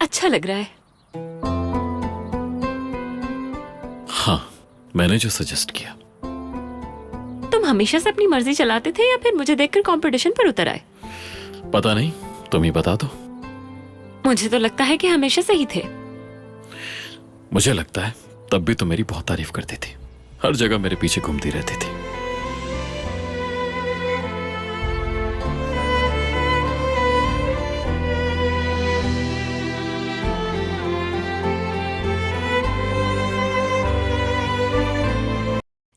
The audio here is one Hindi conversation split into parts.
अच्छा लग रहा है। हाँ, मैंने जो सजेस्ट किया। तुम हमेशा से अपनी मर्जी चलाते थे या फिर मुझे देखकर कंपटीशन पर उतर आए? पता नहीं, तुम ही बता दो। मुझे तो लगता है कि हमेशा से ही थे। मुझे लगता है तब भी तुम मेरी बहुत तारीफ करती थी, हर जगह मेरे पीछे घूमती रहती थी।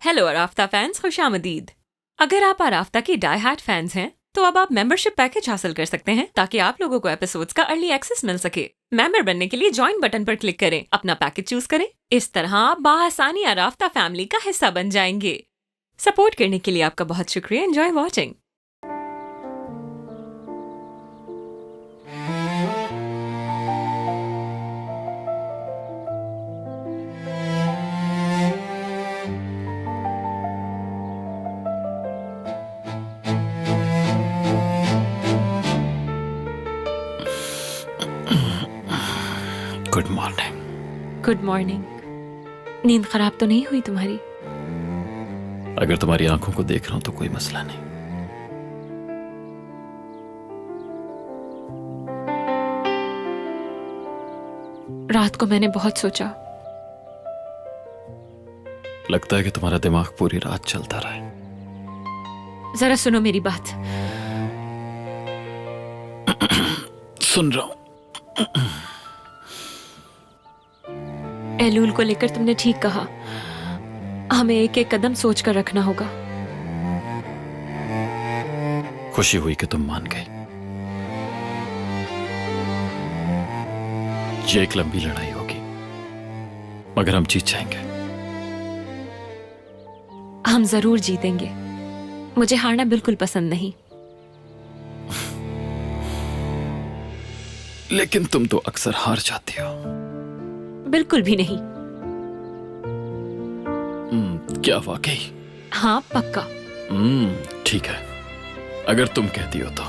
हेलो आराफ्ता फैंस, खुशामदीद। अगर आप आराफ्ता की डाई हार्ड फैंस हैं तो अब आप मेंबरशिप पैकेज हासिल कर सकते हैं ताकि आप लोगों को एपिसोड्स का अर्ली एक्सेस मिल सके। मेंबर बनने के लिए ज्वाइन बटन पर क्लिक करें, अपना पैकेज चूज करें। इस तरह आप बाआसानी आराफ्ता फैमिली का हिस्सा बन जाएंगे। सपोर्ट करने के लिए आपका बहुत शुक्रिया। Enjoy watching. Good morning. Good morning. नींद खराब तो नहीं हुई तुम्हारी? अगर तुम्हारी आंखों को देख रहा हूं तो कोई मसला नहीं। रात को मैंने बहुत सोचा। लगता है कि तुम्हारा दिमाग पूरी रात चलता रहा है। जरा सुनो मेरी बात। सुन रहा हूं। एलूल को लेकर तुमने ठीक कहा, हमें एक एक कदम सोच कर रखना होगा। खुशी हुई कि तुम मान गए। ये एक लंबी लड़ाई होगी, मगर हम जीत जाएंगे। हम जरूर जीतेंगे। मुझे हारना बिल्कुल पसंद नहीं। लेकिन तुम तो अक्सर हार जाती हो। बिल्कुल भी नहीं। क्या वाकई? हाँ, पक्का। ठीक है, अगर तुम कहती हो तो।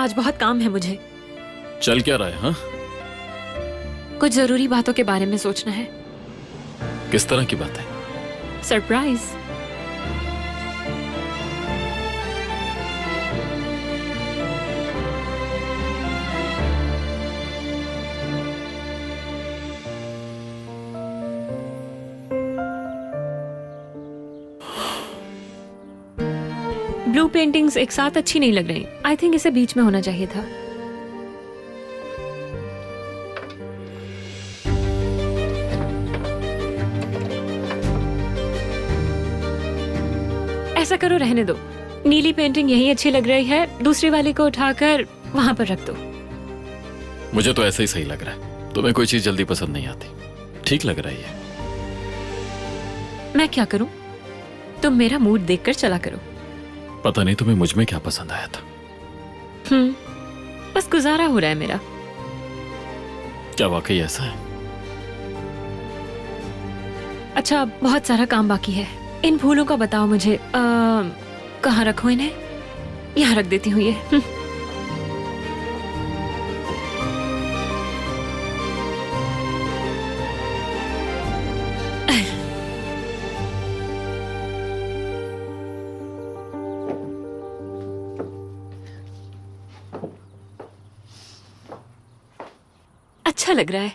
आज बहुत काम है मुझे। चल क्या रहा है? हाँ, कुछ जरूरी बातों के बारे में सोचना है। किस तरह की बात है? सरप्राइज। ब्लू पेंटिंग्स एक साथ अच्छी नहीं लग रही। आई थिंक इसे बीच में होना चाहिए था। ऐसा करो, रहने दो। नीली पेंटिंग यही अच्छी लग रही है, दूसरी वाली को उठाकर वहां पर रख दो। मुझे तो ऐसा ही सही लग रहा है। तुम्हें कोई चीज जल्दी पसंद नहीं आती। ठीक लग रही है। मैं क्या करूं? तुम मेरा मूड देखकर चला करो। पता नहीं तुम्हें मुझ में क्या पसंद आया था। बस गुजारा हो रहा है मेरा। क्या वाकई ऐसा है? अच्छा, बहुत सारा काम बाकी है। इन फूलों का बताओ मुझे, कहाँ रखूं इन्हें? यहाँ रख देती हूँ ये। अच्छा लग रहा है।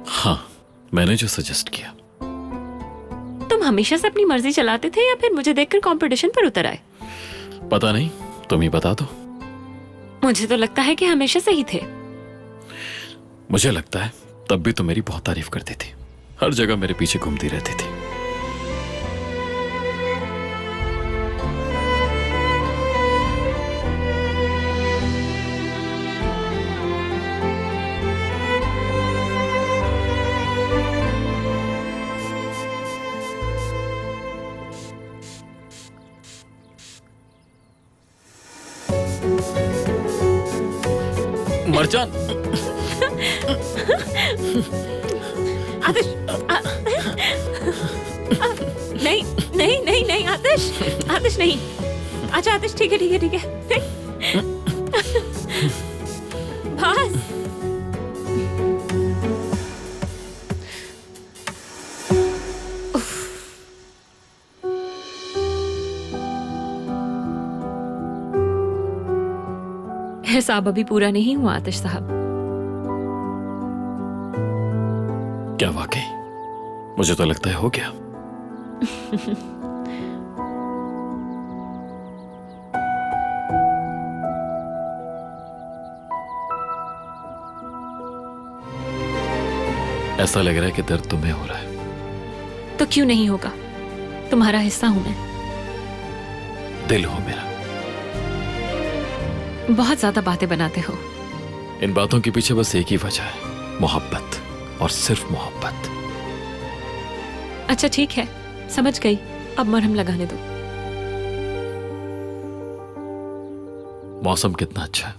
हाँ, मैंने जो सजेस्ट किया। तुम हमेशा से अपनी मर्जी चलाते थे या फिर मुझे देखकर कंपटीशन पर उतर आए? पता नहीं, तुम ही बता दो। मुझे तो लगता है कि हमेशा से ही थे। मुझे लगता है तब भी तुम मेरी बहुत तारीफ करती थी, हर जगह मेरे पीछे घूमती रहती थी। मरजान, आतिश, नहीं नहीं नहीं नहीं, आतिश, आतिश नहीं। अच्छा आतिश, ठीक है ठीक है ठीक है। भास, हिसाब अभी पूरा नहीं हुआ आतिश साहब। क्या वाकई? मुझे तो लगता है हो गया। ऐसा लग रहा है कि दर्द तुम्हें हो रहा है। तो क्यों नहीं होगा? तुम्हारा हिस्सा हूं मैं। दिल हो मेरा। बहुत ज्यादा बातें बनाते हो। इन बातों के पीछे बस एक ही वजह है, मोहब्बत, और सिर्फ मोहब्बत। अच्छा ठीक है, समझ गई। अब मरहम लगाने दो। मौसम कितना अच्छा है।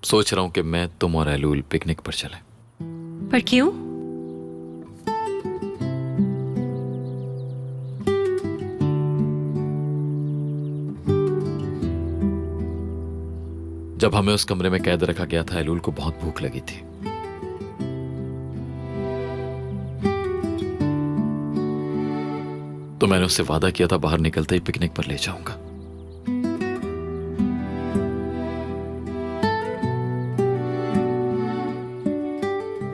सोच रहा हूं कि मैं, तुम और एलूल पिकनिक पर चलें। पर क्यों? जब हमें उस कमरे में कैद रखा गया था, एलूल को बहुत भूख लगी थी। तो मैंने उससे वादा किया था बाहर निकलते ही पिकनिक पर ले जाऊंगा।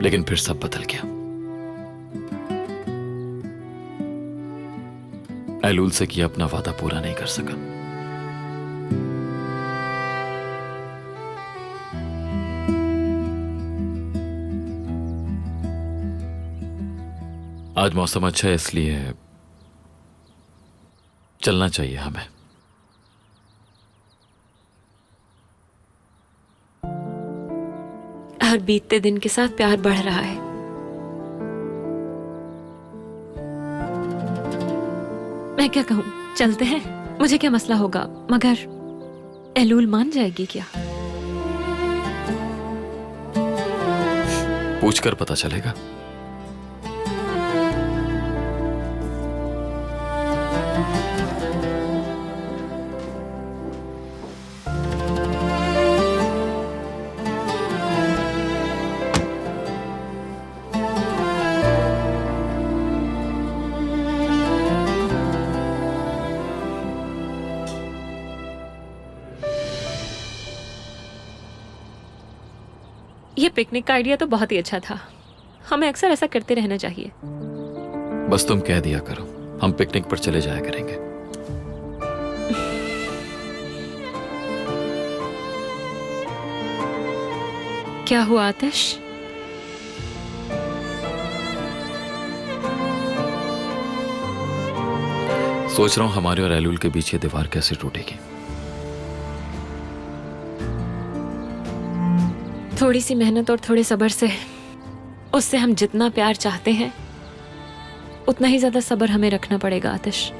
लेकिन फिर सब बदल गया। एलूल से किया अपना वादा पूरा नहीं कर सका। आज मौसम अच्छा है, इसलिए चलना चाहिए हमें। हर बीतते दिन के साथ प्यार बढ़ रहा है। मैं क्या कहूं, चलते हैं। मुझे क्या मसला होगा, मगर एलूल मान जाएगी क्या? पूछकर पता चलेगा। ये पिकनिक का आइडिया तो बहुत ही अच्छा था। हमें अक्सर ऐसा करते रहना चाहिए। बस तुम कह दिया करो, हम पिकनिक पर चले जाया करेंगे। क्या हुआ आतिश? सोच रहा हूं हमारे और एलूल के बीच ये दीवार कैसे टूटेगी। थोड़ी सी मेहनत और थोड़े सब्र से उससे हम जितना प्यार चाहते हैं उतना ही ज्यादा सब्र हमें रखना पड़ेगा आतिश।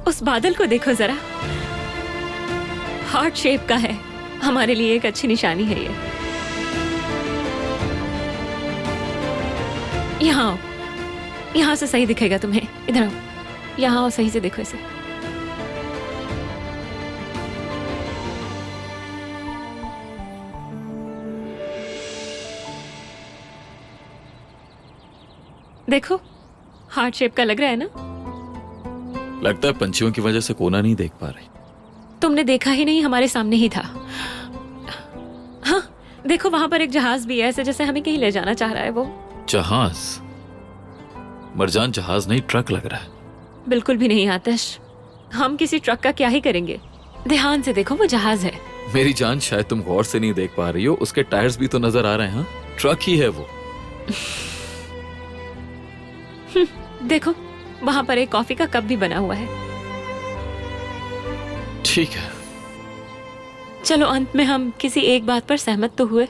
उस बादल को देखो जरा, हार्ट शेप का है। हमारे लिए एक अच्छी निशानी है ये। यहाँ आओ, यहाँ से सही दिखेगा तुम्हें। इधर आओ, यहाँ आओ, सही से देखो इसे। देखो, हार्ट शेप का लग रहा है ना? लगता है पंछियों की वजह से कोना नहीं देख पा रही। तुमने देखा ही नहीं, हमारे सामने ही था। हाँ, देखो वहां पर एक जहाज भी है, ऐसे जैसे हमें कहीं ले जाना चाह रहा है वो। जहाज? मरजान, जहाज नहीं, ट्रक लग रहा है। बिल्कुल भी नहीं आतिश, हम किसी ट्रक का क्या ही करेंगे। ध्यान से देखो, वो जहाज है। मेरी जान, शायद तुम गौर से नहीं देख पा रही हो, उसके टायर्स भी तो नजर आ रहे हैं। हाँ, ट्रक ही है वो। देखो, वहां पर एक कॉफी का कप भी बना हुआ है। ठीक है, चलो अंत में हम किसी एक बात पर सहमत तो हुए।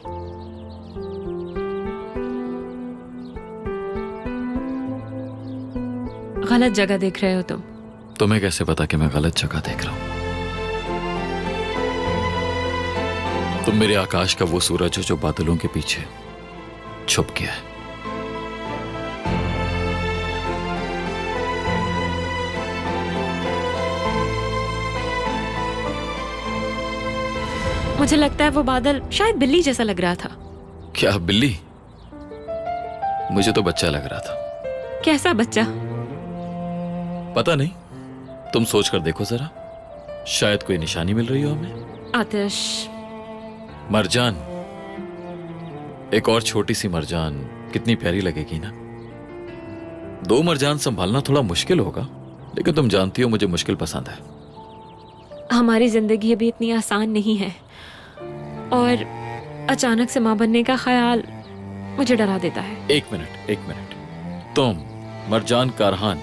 गलत जगह देख रहे हो तुम। तुम्हें कैसे पता कि मैं गलत जगह देख रहा हूं? तुम मेरे आकाश का वो सूरज हो जो बादलों के पीछे छुप गया है। मुझे लगता है वो बादल शायद बिल्ली जैसा लग रहा था। क्या बिल्ली? मुझे तो बच्चा लग रहा था। कैसा बच्चा? पता नहीं, तुम सोच कर देखो जरा, शायद कोई निशानी मिल रही हो हमें। आतिश, मरजान, एक और छोटी सी मरजान कितनी प्यारी लगेगी ना। 2 मरजान संभालना थोड़ा मुश्किल होगा, लेकिन तुम जानती हो मुझे मुश्किल पसंद है। हमारी जिंदगी अभी इतनी आसान नहीं है और अचानक से माँ बनने का ख्याल मुझे डरा देता है। एक मिनट, तुम मरजान कारहान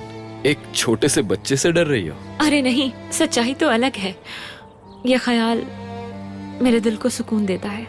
एक छोटे से बच्चे से डर रही हो? अरे नहीं, सच्चाई तो अलग है। यह ख्याल मेरे दिल को सुकून देता है।